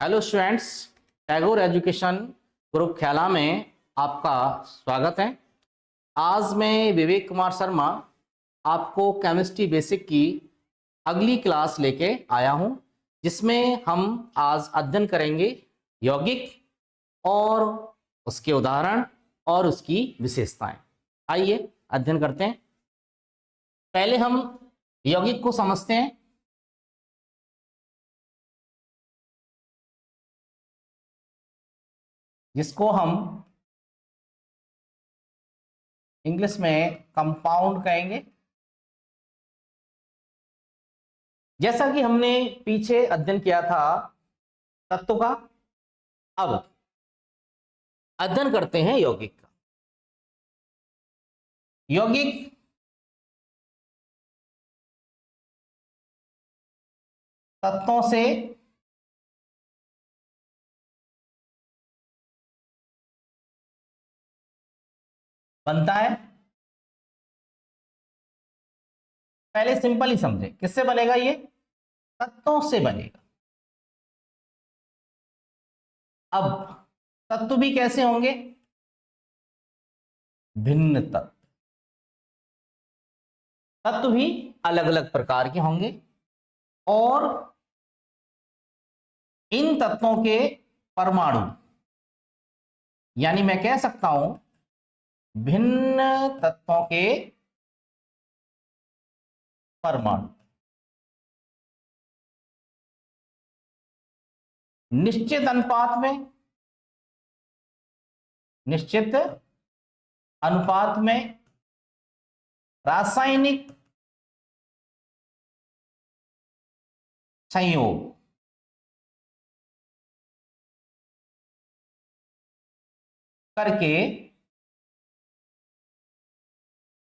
Hello students, Tagore education group खेला में आपका स्वागत है। आज मैं विवेक कुमार शर्मा आपको केमिस्ट्री बेसिक की अगली क्लास लेके आया हूं, जिसमें हम आज अध्ययन करेंगे यौगिक और उसके उदाहरण और उसकी विशेषताएं। आइए अध्ययन करते हैं। पहले हम यौगिक को समझते हैं। जिसको हम इंग्लिश में कंपाउंड कहेंगे। जैसा कि हमने पीछे अध्ययन किया था तत्व का, अब अध्ययन करते हैं यौगिक का। यौगिक तत्वों से बनता है। पहले सिंपल ही समझे, किससे बनेगा? ये तत्वों से बनेगा। अब तत्व भी कैसे होंगे? भिन्न तत्व। तत्व भी अलग अलग प्रकार के होंगे और इन तत्वों के परमाणु, यानी मैं कह सकता हूं भिन्न तत्वों के परमाणु निश्चित अनुपात में रासायनिक संयोग करके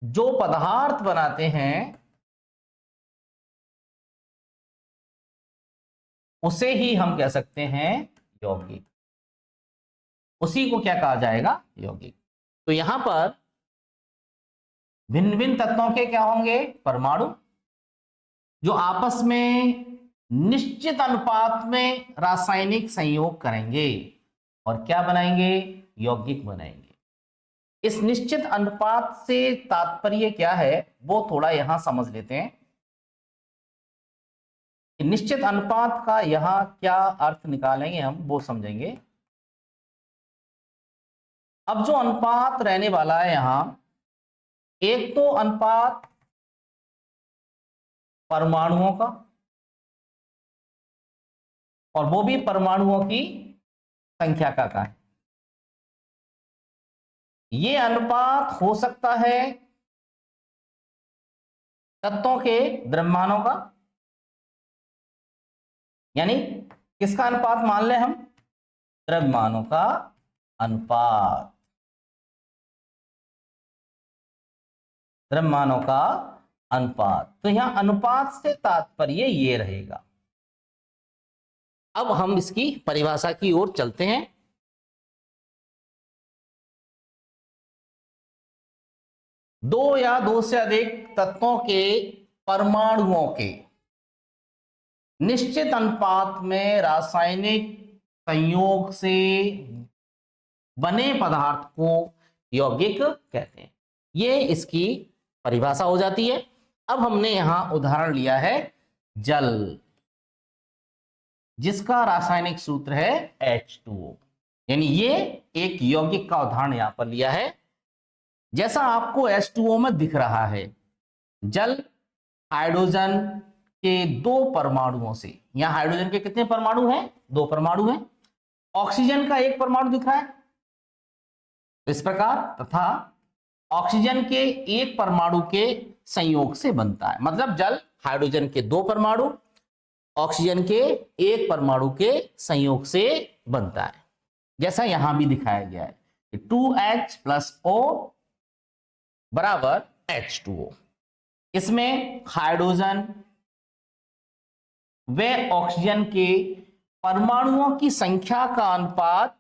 जो पदार्थ बनाते हैं उसे ही हम कह सकते हैं यौगिक। उसी को क्या कहा जाएगा? यौगिक। तो यहां पर भिन्न भिन्न तत्वों के क्या होंगे? परमाणु, जो आपस में निश्चित अनुपात में रासायनिक संयोग करेंगे और क्या बनाएंगे? यौगिक बनाएंगे। इस निश्चित अनुपात से तात्पर्य क्या है वो थोड़ा यहां समझ लेते हैं। निश्चित अनुपात का यहां क्या अर्थ निकालेंगे हम, वो समझेंगे। अब जो अनुपात रहने वाला है यहां, एक तो अनुपात परमाणुओं का, और वो भी परमाणुओं की संख्या का है। ये अनुपात हो सकता है तत्वों के द्रव्यमानों का, यानी किसका अनुपात मान लें हम? द्रव्यमानों का अनुपात। द्रव्यमानों का अनुपात। तो यहां अनुपात से तात्पर्य ये रहेगा। अब हम इसकी परिभाषा की ओर चलते हैं। दो या दो से अधिक तत्वों के परमाणुओं के निश्चित अनुपात में रासायनिक संयोग से बने पदार्थ को यौगिक कहते हैं। ये इसकी परिभाषा हो जाती है। अब हमने यहां उदाहरण लिया है जल, जिसका रासायनिक सूत्र है H2O, यानी ये एक यौगिक का उदाहरण यहां पर लिया है। जैसा आपको H2O में दिख रहा है, जल हाइड्रोजन के दो परमाणुओं से, यहां हाइड्रोजन के कितने परमाणु हैं? दो परमाणु हैं। ऑक्सीजन का एक परमाणु दिख रहा है इस प्रकार, तथा ऑक्सीजन के एक परमाणु के संयोग से बनता है। मतलब जल हाइड्रोजन के दो परमाणु, ऑक्सीजन के एक परमाणु के संयोग से बनता है, जैसा यहां भी दिखाया गया है। 2H+O बराबर H2O। इसमें हाइड्रोजन व ऑक्सीजन के परमाणुओं की संख्या का अनुपात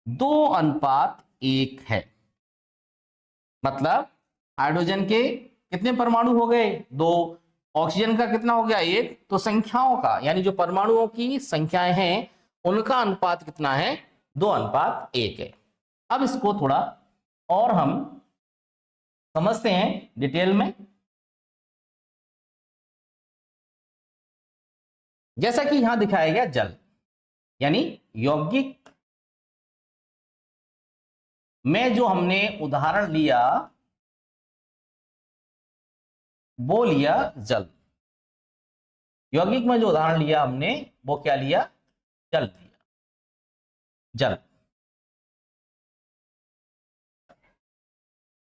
2:1 है। मतलब हाइड्रोजन के कितने परमाणु हो गए? 2। ऑक्सीजन का कितना हो गया? 1। तो संख्याओं का, यानी जो परमाणुओं की संख्याएं हैं उनका अनुपात कितना है, 2:1 है। अब इसको थोड़ा और हम समझते हैं डिटेल में। जैसा कि यहां दिखाया गया जल, यानी यौगिक में जो हमने उदाहरण लिया वो लिया जल। यौगिक में जो उदाहरण लिया हमने वो क्या लिया, जल लिया। जल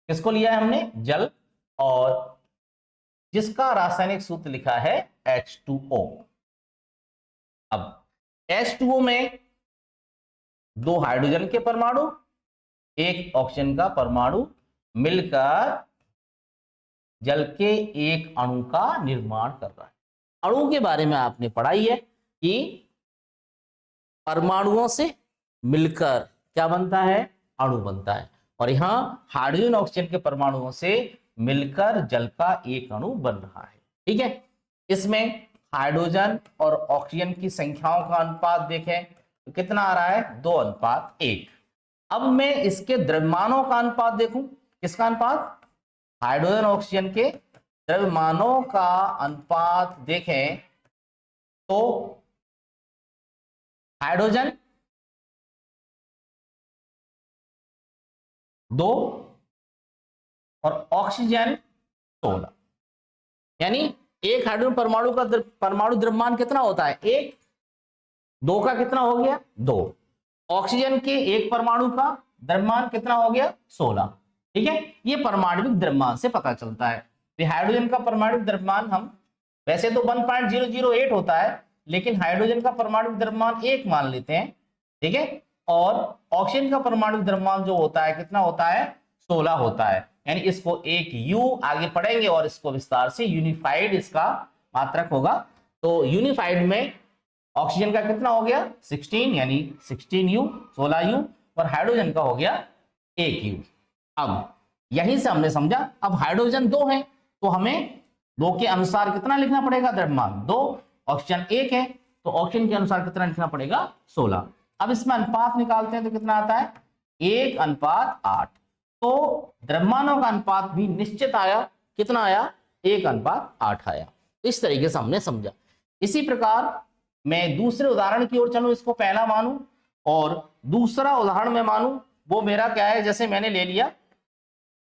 किसको लिया है हमने, जल, और जिसका रासायनिक सूत्र लिखा है H2O। अब H2O में 2 हाइड्रोजन के परमाणु, 1 ऑक्सीजन का परमाणु मिलकर जल के एक अणु का निर्माण कर रहा है। अणु के बारे में आपने पढ़ाई है कि परमाणुओं से मिलकर क्या बनता है, अणु बनता है। और यहां हाइड्रोजन ऑक्सीजन के परमाणुओं से मिलकर जल का एक अणु बन रहा है। ठीक है, इसमें हाइड्रोजन और ऑक्सीजन की संख्याओं का अनुपात देखें तो कितना आ रहा है, 2:1। अब मैं इसके द्रव्यमानों का अनुपात देखूं, किसका अनुपात, हाइड्रोजन ऑक्सीजन के द्रव्यमानों का अनुपात देखें तो हाइड्रोजन 2 और ऑक्सीजन 16, यानी एक हाइड्रोजन परमाणु का परमाणु द्रव्यमान कितना होता है, 1, 2 का कितना हो गया, 2। ऑक्सीजन के एक परमाणु का द्रव्यमान कितना हो गया, 16। ठीक है, ये परमाणविक द्रव्यमान से पता चलता है। तो हाइड्रोजन का परमाणविक द्रव्यमान हम वैसे तो 1.008 होता है, लेकिन हाइड्रोजन का परमाणु द्रव्यमान 1 मान लेते हैं। ठीक है, और ऑक्सीजन का परमाणु द्रव्यमान जो होता है कितना होता है, 16 होता है। यानी इसको एक U आगे पढ़ेंगे और इसको विस्तार से यूनिफाइड इसका मात्रक होगा। तो यूनिफाइड में ऑक्सीजन का कितना हो गया, 16, यानी 16U, 16U, और हाइड्रोजन का हो गया 1U। अब यहीं से हमने समझा, अब हाइड्रोजन 2 है तो हमें 2 के अनुसार कितना लिखना पड़ेगा, द्रव्यमान 2, ऑक्सीजन 1 है तो ऑक्सीजन के अनुसार कितना लिखना पड़ेगा, 16। अब इसमें अनुपात निकालते हैं तो कितना आता है, 1:8। तो द्रव्यमानों का अनुपात भी निश्चित आया, कितना आया, 1:8 आया। इस तरीके से हमने समझा। इसी प्रकार मैं दूसरे उदाहरण की ओर चलूं, इसको पहला मानूं और दूसरा उदाहरण में मानूं, वो मेरा क्या है, जैसे मैंने ले लिया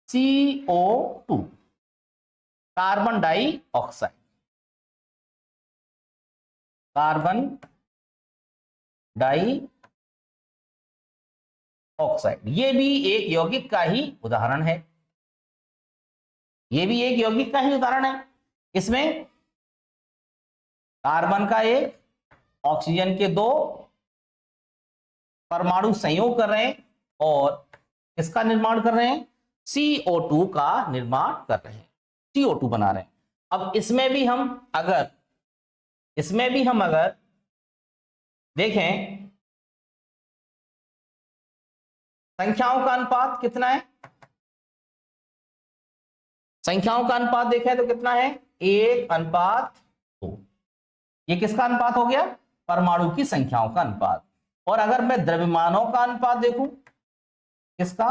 CO2, carbon dioxide, carbon dioxide, ये भी एक यौगिक का ही उदाहरण है। ये भी एक यौगिक का ही उदाहरण है। इसमें कार्बन का 1, ऑक्सीजन के 2 परमाणु संयोग कर रहे हैं और किसका निर्माण कर रहे हैं, CO2 का निर्माण कर रहे हैं, CO2 बना रहे हैं। अब इसमें भी हम अगर देखें संख्याओं का अनुपात कितना है, संख्याओं का अनुपात देखें तो कितना है, 1:2। ये किसका अनुपात हो गया, परमाणु की संख्याओं का अनुपात। और अगर मैं द्रव्यमानों का अनुपात देखूं, किसका,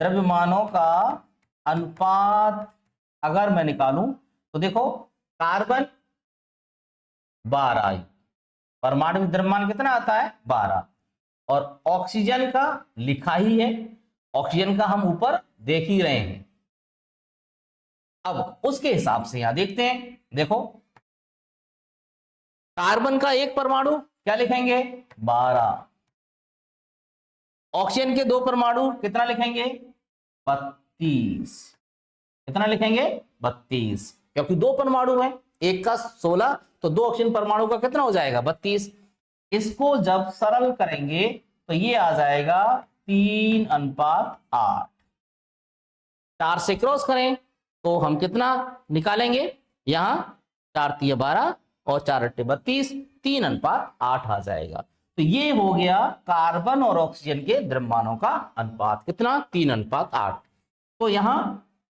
द्रव्यमानों का अनुपात अगर मैं निकालूं तो देखो कार्बन 12, परमाणु द्रव्यमान कितना आता है, 12, और ऑक्सीजन का लिखा ही है, ऑक्सीजन का हम ऊपर देख ही रहे हैं। अब उसके हिसाब से यहां देखते हैं, देखो कार्बन का 1 परमाणु क्या लिखेंगे, 12, ऑक्सीजन के 2 परमाणु कितना लिखेंगे, 32, कितना लिखेंगे, 32, क्योंकि 2 परमाणु है, 1 का 16 तो 2 ऑक्सीजन परमाणु का कितना हो जाएगा, 32। इसको जब सरल करेंगे तो ये आ जाएगा 3:8। 4 से क्रॉस करें तो हम कितना निकालेंगे, यहां 4 × 12 और 4 × 32, 3:8 आ जाएगा। तो ये हो गया कार्बन और ऑक्सीजन के द्रव्यमानों का अनुपात, कितना, 3:8। तो यहां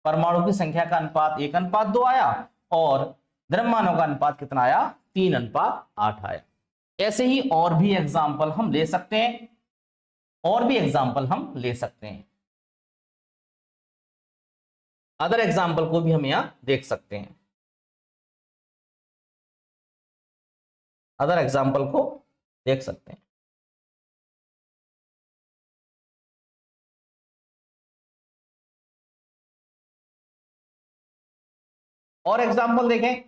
परमाणु की संख्या का अनुपात 1:2 आया और द्रव्यमानों का अनुपात कितना आया, 3:8 आया। ऐसे ही और भी एग्जाम्पल हम ले सकते हैं, और भी एग्जाम्पल हम ले सकते हैं, अदर एग्जाम्पल को भी हम यहां देख सकते हैं, अदर एग्जाम्पल को देख सकते हैं। और एग्जाम्पल देखें,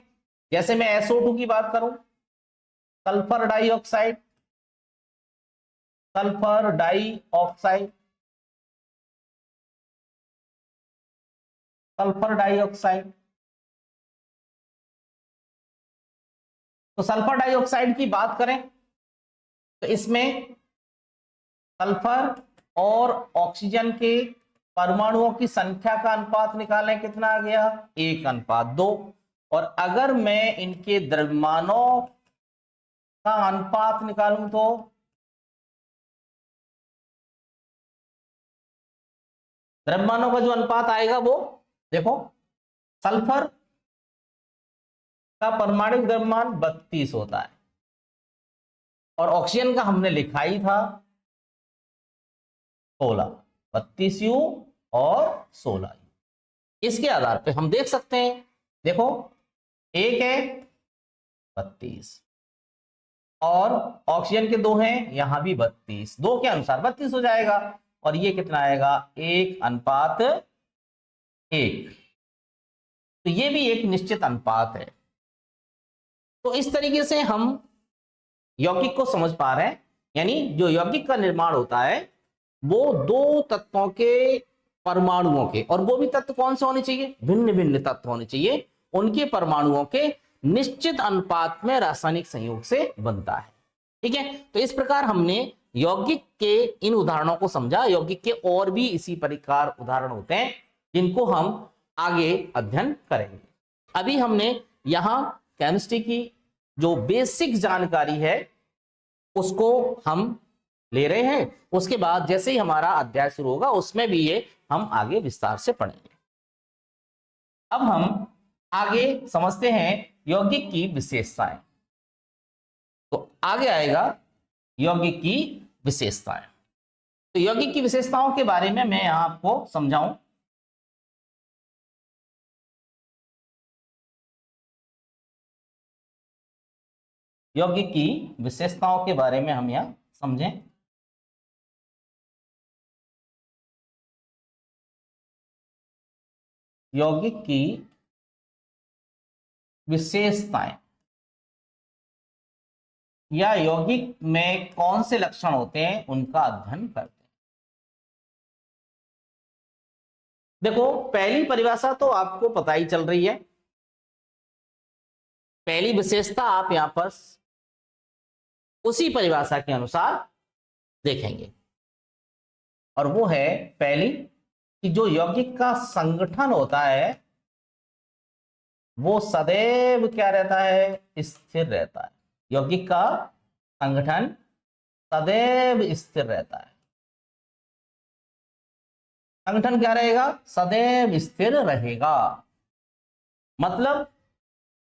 जैसे मैं SO2 की बात करूं, sulphur dioxide, sulphur dioxide, sulphur dioxide. तो सल्फर डाइऑक्साइड की बात करें तो इसमें सल्फर और ऑक्सीजन के परमाणुओं की संख्या का अनुपात निकालें, कितना आ गया, 1:2। और अगर मैं इनके द्रव्यमानों का अनुपात निकालूं तो द्रव्यमानों का जो अनुपात आएगा वो देखो, सल्फर का परमाणु द्रव्यमान 32 होता है, और ऑक्सीजन का हमने लिखा ही था 16, 32U और 16U। इसके आधार पे हम देख सकते हैं, देखो एक है 32 और ऑक्सीजन के 2 हैं, यहां भी 32, 2 के अनुसार 32 हो जाएगा, और ये कितना आएगा, 1:1। तो ये भी एक निश्चित अनुपात है। तो इस तरीके से हम यौगिक को समझ पा रहे हैं, यानी जो यौगिक का निर्माण होता है वो 2 तत्वों के परमाणुओं के, और वो भी तत्व कौन से होने चाहिए, भिन्न भिन्न तत्व होने चाहिए, उनके परमाणुओं के निश्चित अनुपात में रासायनिक संयोग से बनता है। ठीक है, तो इस प्रकार हमने यौगिक के इन उदाहरणों को समझा। यौगिक के और भी इसी प्रकार उदाहरण होते हैं जिनको हम आगे अध्ययन करेंगे। अभी हमने यहां केमिस्ट्री की जो बेसिक जानकारी है उसको हम ले रहे हैं, उसके बाद जैसे ही हमारा अध्याय शुरू होगा उसमें भी ये हम आगे विस्तार से पढ़ेंगे। अब हम आगे समझते हैं यौगिक की विशेषताएं। तो आगे आएगा यौगिक की विशेषताएं। तो यौगिक की विशेषताओं के बारे में मैं यहां आपको समझाऊं। यौगिक की विशेषताओं के बारे में हम यहां समझें। यौगिक की विशेषताएं या यौगिक में कौन से लक्षण होते हैं उनका अध्ययन करते हैं। देखो, पहली परिभाषा तो आपको पता ही चल रही है, पहली विशेषता आप यहां पर उसी परिभाषा के अनुसार देखेंगे, और वो है पहली कि जो यौगिक का संगठन होता है वो सदैव क्या रहता है, स्थिर रहता है। यौगिक का संगठन सदैव स्थिर रहता है। संगठन क्या रहेगा, सदैव स्थिर रहेगा। मतलब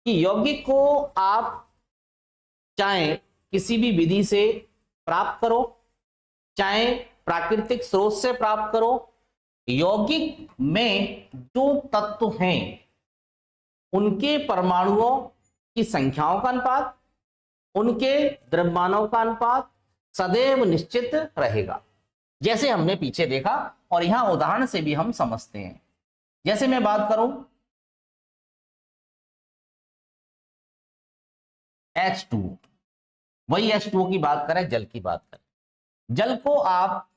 कि यौगिक को आप चाहे किसी भी विधि से प्राप्त करो, चाहे प्राकृतिक स्रोत से प्राप्त करो, यौगिक में जो तत्व हैं उनके परमाणुओं की संख्याओं का अनुपात, उनके द्रव्यमानों का अनुपात सदैव निश्चित रहेगा, जैसे हमने पीछे देखा, और यहां उदाहरण से भी हम समझते हैं। जैसे मैं बात करूं H2O, वही H2O की बात करें, जल की बात करें, जल को आप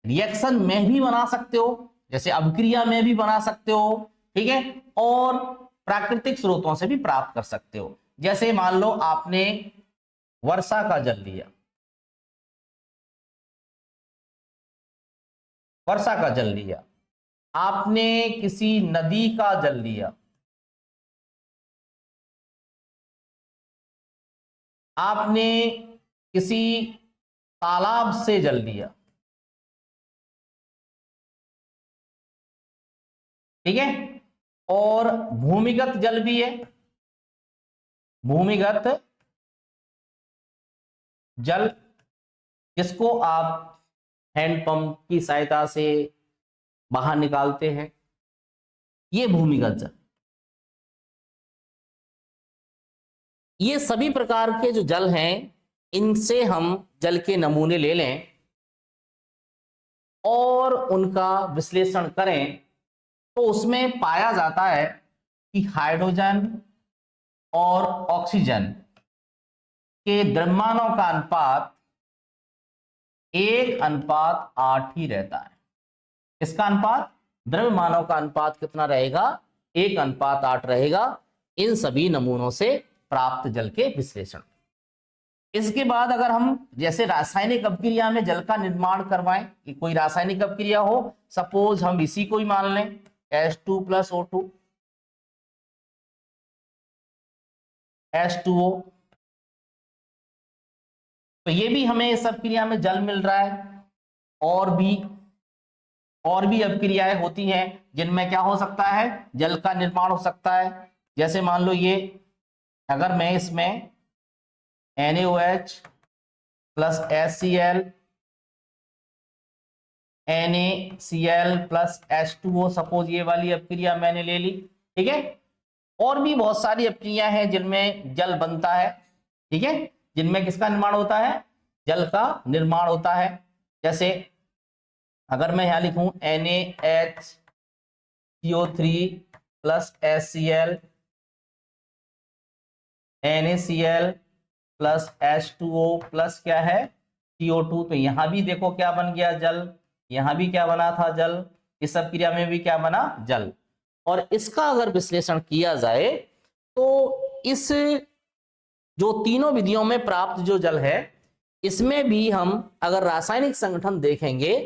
रिएक्शन में भी बना सकते हो, जैसे अभिक्रिया में भी बना सकते हो, ठीक है, और प्राकृतिक स्रोतों से भी प्राप्त कर सकते हो। जैसे मान लो आपने वर्षा का जल लिया, वर्षा का जल लिया, आपने किसी नदी का जल लिया, आपने किसी तालाब से जल लिया, ठीक है, और भूमिगत जल भी है, भूमिगत जल जिसको आप हैंडपंप की सहायता से बाहर निकालते हैं, ये भूमिगत जल। ये सभी प्रकार के जो जल हैं, इनसे हम जल के नमूने ले लें और उनका विश्लेषण करें, तो उसमें पाया जाता है कि हाइड्रोजन और ऑक्सीजन के द्रव्यमानों का अनुपात 1:8 ही रहता है। इसका अनुपात, द्रव्यमानों का अनुपात कितना रहेगा? 1:8 रहेगा इन सभी नमूनों से प्राप्त जल के विश्लेषण। इसके बाद अगर हम जैसे रासायनिक अपक्रिया में जल का निर्माण करवाएं, कि कोई रासायनिक अपक्रिया हो, सपोज हम इसी को ही मान लें H2 + O2 H2O, तो ये भी हमें इस अपक्रिया में जल मिल रहा है। और भी अपक्रियाएं होती हैं जिनमें क्या हो सकता है? जल का निर्माण हो सकता है। जैसे मान लो ये, अगर मैं इसमें NaOH + HCl NaCl + H2O, suppose ये वाली अपक्रिया मैंने ले ली, ठीक है। और भी बहुत सारी अपक्रियाएं हैं जिनमें जल बनता है, ठीक है, जिनमें किसका निर्माण होता है? जल का निर्माण होता है। जैसे अगर मैं यहां लिखूं NaHCO3 + HCl NaCl + H2O plus क्या है? CO2, तो यहां भी देखो क्या बन गया? जल। यहां भी क्या बना था? जल। इस सब क्रिया में भी क्या बना? जल। और इसका अगर विश्लेषण किया जाए तो इस जो तीनों विधियों में प्राप्त जो जल है, इसमें भी हम अगर रासायनिक संगठन देखेंगे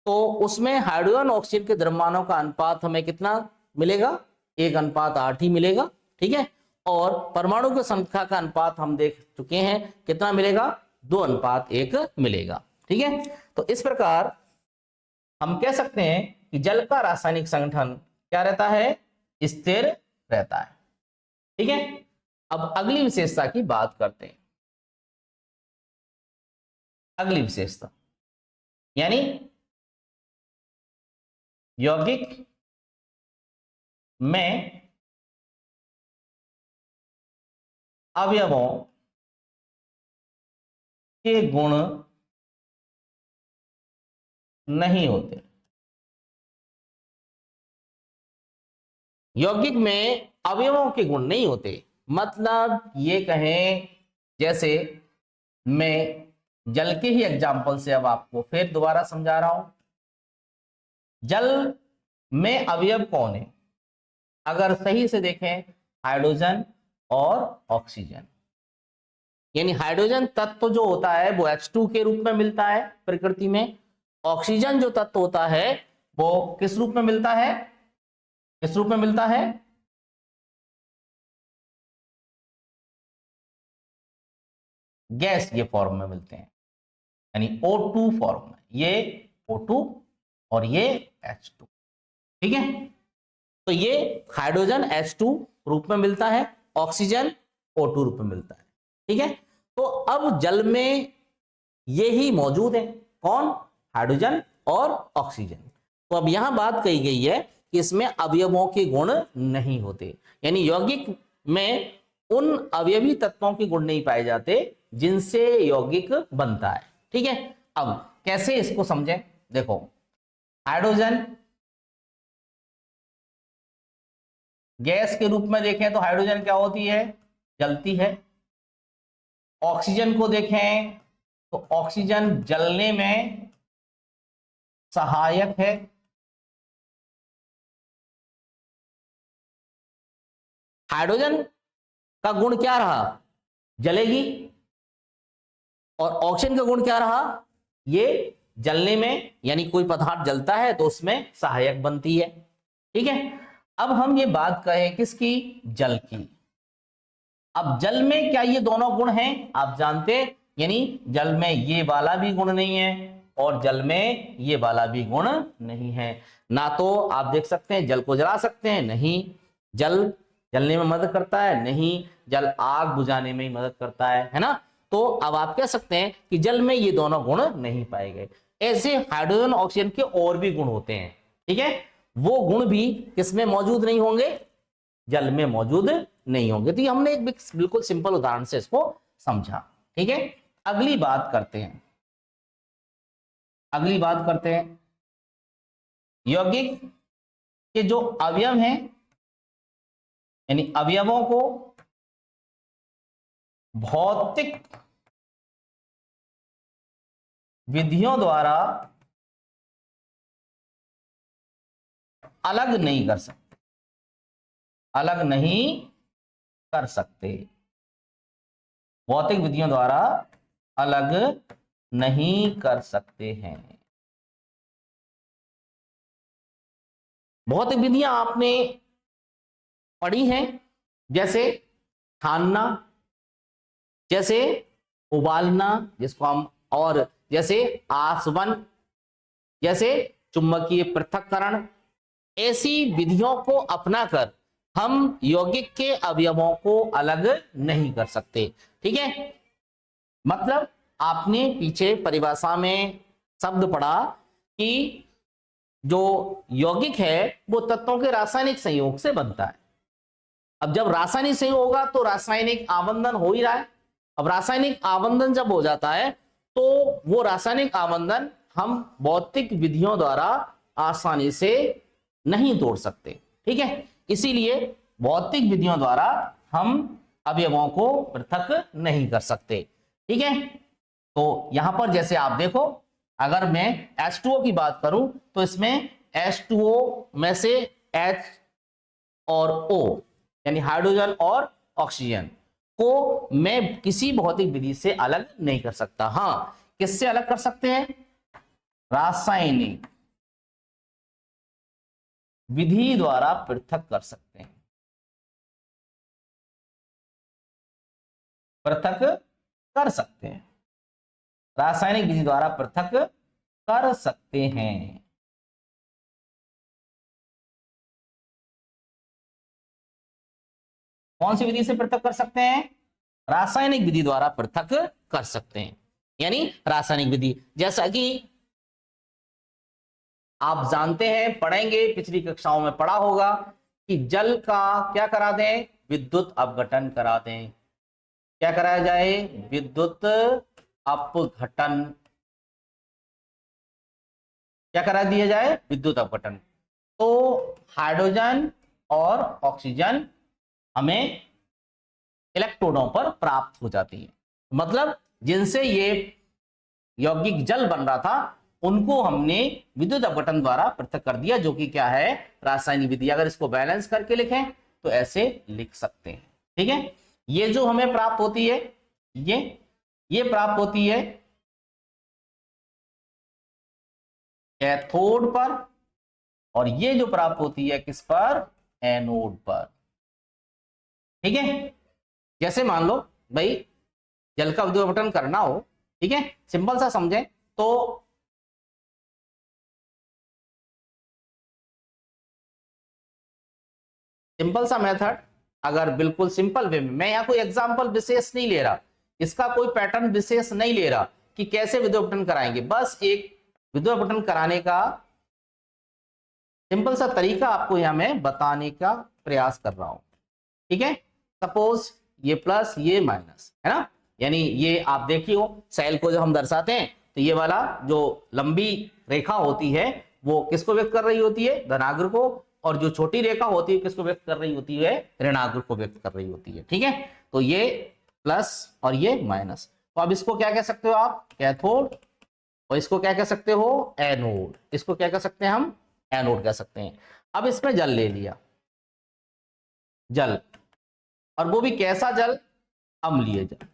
तो उसमें हाइड्रोजन ऑक्सीजन के द्रव्यमानों का अनुपात हमें कितना मिलेगा? 1:8 ही मिलेगा, ठीक है। और परमाणु की संख्या का अनुपात हम देख चुके हैं, कितना मिलेगा? 2:1 मिलेगा, ठीक है। तो इस प्रकार हम कह सकते हैं कि जल का रासायनिक संगठन क्या रहता है? स्थिर रहता है, ठीक है। अब अगली विशेषता की बात करते हैं। अगली विशेषता यानी यौगिक में अवयवों के गुण नहीं होते। यौगिक में अवयवों के गुण नहीं होते, मतलब ये कहें, जैसे मैं जल के ही एग्जाम्पल से अब आपको फिर दोबारा समझा रहा हूं। जल में अवयव कौन है? अगर सही से देखें, हाइड्रोजन और ऑक्सीजन। यानी हाइड्रोजन तत्व जो होता है वो H2 के रूप में मिलता है प्रकृति में। ऑक्सीजन जो तत्व होता है वो किस रूप में मिलता है? किस रूप में मिलता है? गैस के फॉर्म में मिलते हैं, यानी O2 फॉर्म में। ये O2 और ये H2, ठीक है। तो ये हाइड्रोजन H2 रूप में मिलता है, ऑक्सीजन O2 रूप में मिलता है, ठीक है। तो अब जल में ये ही मौजूद है, कौन? हाइड्रोजन और ऑक्सीजन। तो अब यहां बात कही गई है कि इसमें अवयवों के गुण नहीं होते, यानी यौगिक में उन अवयवी तत्वों के गुण नहीं पाए जाते जिनसे यौगिक बनता है, ठीक है। अब कैसे इसको समझें? देखो, हाइड्रोजन गैस के रूप में देखें तो हाइड्रोजन क्या होती है? जलती है। ऑक्सीजन को देखें तो ऑक्सीजन जलने में सहायक है। हाइड्रोजन का गुण क्या रहा? जलेगी। और ऑक्सीजन का गुण क्या रहा? ये जलने में, यानी कोई पदार्थ जलता है तो उसमें सहायक बनती है, ठीक है। अब हम ये बात करें किसकी? जल की। अब जल में क्या ये दोनों गुण हैं? आप जानते, यानी जल में ये वाला भी गुण नहीं है और जल में ये वाला भी गुण नहीं है। ना तो आप देख सकते हैं जल को जला सकते हैं, नहीं। जल जलने में मदद करता है, नहीं। जल आग बुझाने में ही मदद करता है ना। तो अब आप कह सकते हैं कि जल में ये दोनों गुण नहीं पाए गए। ऐसे हाइड्रोजन ऑक्सीजन के और भी गुण होते हैं, ठीक है, वो गुण भी किसमें मौजूद नहीं होंगे, जल में मौजूद नहीं होंगे। तो ये हमने एक बिल्कुल सिंपल उदाहरण से इसको समझा, ठीक है। अगली बात करते हैं, यौगिक के जो अवयव हैं, यानी अवयवों को भौतिक विधियों द्वारा अलग नहीं कर सकते, भौतिक विधियों द्वारा अलग नहीं कर सकते हैं। भौतिक विधियां आपने पढ़ी हैं, जैसे छानना, जैसे उबालना जिसको हम, और जैसे आसवन, जैसे चुंबकीय पृथक्करण। ऐसी विधियों को अपनाकर हम यौगिक के अवयवों को अलग नहीं कर सकते, ठीक है। मतलब आपने पीछे परिभाषा में शब्द पढ़ा कि जो यौगिक है वो तत्वों के रासायनिक संयोग से बनता है। अब जब रासायनिक संयोग होगा तो रासायनिक आबंधन हो ही रहा है। अब रासायनिक आबंधन जब हो जाता है तो वो रासायनिक आबंधन हम भौतिक विधियों द्वारा आसानी से नहीं तोड़ सकते, ठीक है। इसीलिए भौतिक विधियों द्वारा हम अवयवों को पृथक नहीं कर सकते, ठीक है। तो यहां पर जैसे आप देखो, अगर मैं H2O की बात करूं तो इसमें H2O में से H और O यानी हाइड्रोजन और ऑक्सीजन को मैं किसी भौतिक विधि से अलग नहीं कर सकता। हाँ, किससे अलग कर सकते हैं, रासायनिक विधि द्वारा पृथक कर सकते हैं, रासायनिक विधि द्वारा पृथक कर सकते हैं। कौन सी विधि से पृथक कर सकते हैं, रासायनिक विधि द्वारा पृथक कर सकते हैं। यानी रासायनिक विधि, जैसा कि आप जानते हैं, पढ़ेंगे, पिछली कक्षाओं में पढ़ा होगा कि जल का क्या करा दें, विद्युत अपघटन करा दें। क्या कराया जाए, विद्युत अपघटन। क्या करा दिया जाए, विद्युत अपघटन। तो हाइड्रोजन और ऑक्सीजन हमें इलेक्ट्रोडों पर प्राप्त हो जाती है। मतलब जिनसे ये यौगिक जल बन रहा था उनको हमने विद्युत अपघटन द्वारा पृथक कर दिया, जो कि क्या है, रासायनिक विधि। अगर इसको बैलेंस करके लिखें तो ऐसे लिख सकते हैं, ठीक है। ये जो हमें प्राप्त होती है, ये प्राप्त होती है कैथोड पर, और ये जो प्राप्त होती है किस पर, एनोड पर, ठीक है। जैसे मान लो भाई जल का विद्युत अपघटन करना हो, ठीक है, सिंपल सा समझें तो सिंपल सा मेथड, अगर बिल्कुल सिंपल वे में, मैं यहां कोई एग्जांपल विशेष नहीं ले रहा, इसका कोई पैटर्न विशेष नहीं ले रहा कि कैसे विद्युत अपघटन कराएंगे, बस एक विद्युत अपघटन कराने का सिंपल सा तरीका आपको यहां मैं बताने का प्रयास कर रहा हूं, ठीक है। सपोज ये प्लस ये माइनस है ना, यानी ये आप देखिए सेल को जब हम दर्शाते हैं तो ये वाला जो लंबी रेखा होती है वो किसको व्यक्त कर रही होती है, धनाग्र को, और जो छोटी रेखा होती है किसको व्यक्त कर रही होती है, ऋणाग्र को व्यक्त कर रही होती है, ठीक है। तो ये प्लस और ये माइनस, तो अब इसको क्या कह सकते हो आप, कैथोड, और इसको क्या कह सकते हो, एनोड। इसको क्या कह सकते हैं हम, एनोड कह सकते हैं। अब इसमें जल ले लिया, जल, और वो भी कैसा जल, अम्लीय जल।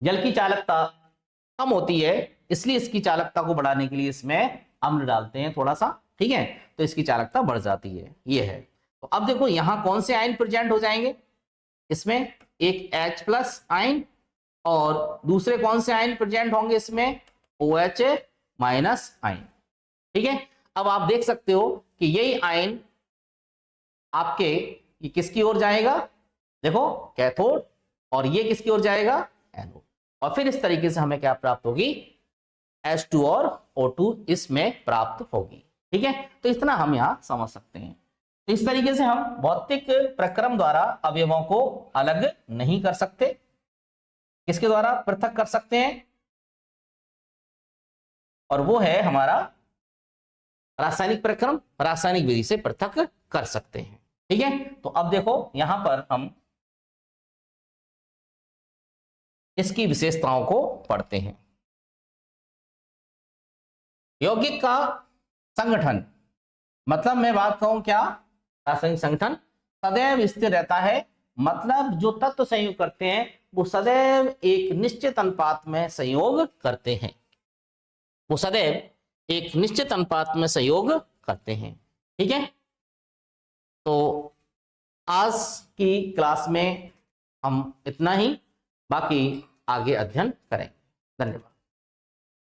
जल की चालकता कम होती है, इसलिए इसकी चालकता को बढ़ाने के लिए इसमें अम्ल डालते हैं थोड़ा सा, ठीक है, तो इसकी चालकता बढ़ जाती है, ये है। तो अब देखो यहां कौन से आयन प्रेजेंट हो जाएंगे, इसमें एक H प्लस आयन, और दूसरे कौन से आयन प्रेजेंट होंगे इसमें, OH माइनस आयन, ठीक है। अब आप देख सकते हो कि यही आयन आपके ये किसकी ओर जाएगा, देखो कैथोड, और ये किसकी ओर जाएगा, एनोड। और फिर इस तरीके से हमें क्या प्राप्त होगी, H2 और O2 इसमें प्राप्त होगी। ठीक है, तो इतना हम यहां समझ सकते हैं। तो इस तरीके से हम भौतिक प्रक्रम द्वारा अवयवों को अलग नहीं कर सकते, किसके द्वारा पृथक कर सकते हैं, और वो है हमारा रासायनिक प्रक्रम, रासायनिक विधि से पृथक कर सकते हैं। ठीक है, तो अब देखो यहां पर हम इसकी विशेषताओं को पढ़ते हैं। यौगिक का संगठन, मतलब मैं बात कहूं क्या, रासायनिक संगठन सदैव स्थिर रहता है, मतलब जो तत्व संयोग करते हैं वो सदैव एक निश्चित अनुपात में संयोग करते हैं, वो सदैव एक निश्चित अनुपात में संयोग करते हैं। ठीक है, तो आज की क्लास में हम इतना ही, बाकी आगे अध्ययन करेंगे। धन्यवाद।